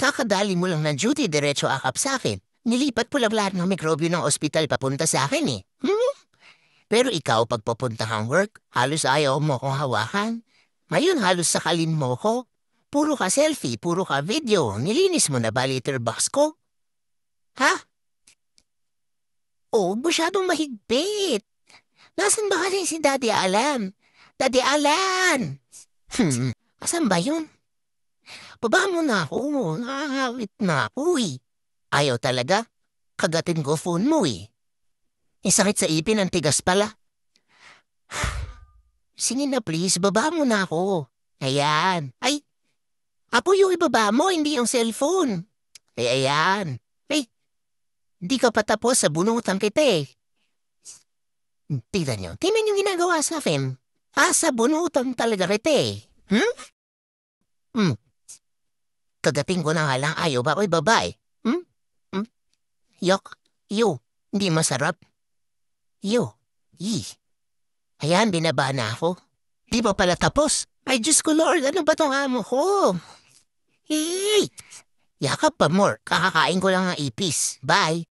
Kakadali mo lang ng duty, diretso akap sa akin. Nilipat po lang lahat ng mikrobyo ng ospital papunta sa akin eh. Pero ikaw pag papunta kang work, halos ayaw mo kong hawakan. Ngayon halos sakalin mo ko. Puro ka selfie, puro ka video. Nilinis mo na ba letterbox ko? Ha? Oh, masyadong mahigpit. Nasaan ba kasi si Daddy Alan? Daddy Alan! Asan ba yun? Baba mo na ako. Nakakawit na ako eh. Ayaw talaga. Kagatin ko phone mo eh. Sakit sa ipin, ang tigas pala. Sige na please, baba mo na ako. Ayan. Ay, apo yung ibaba mo, hindi yung cellphone. Ay, ayan. Ay, di ka pa tapos sa bunutan kita eh. Tingnan yung ginagawa sa akin. Sa bunutan talaga kita eh. Kagating ko na nga lang ayaw ba ako'y babae? Yok, yo, hindi masarap. Yo, Ayan, binaba na ako. Di ba pala tapos? Ay, Diyos ko Lord, ano ba tong amo ko? Yakap pa more, kakakain ko lang ang ipis. Bye.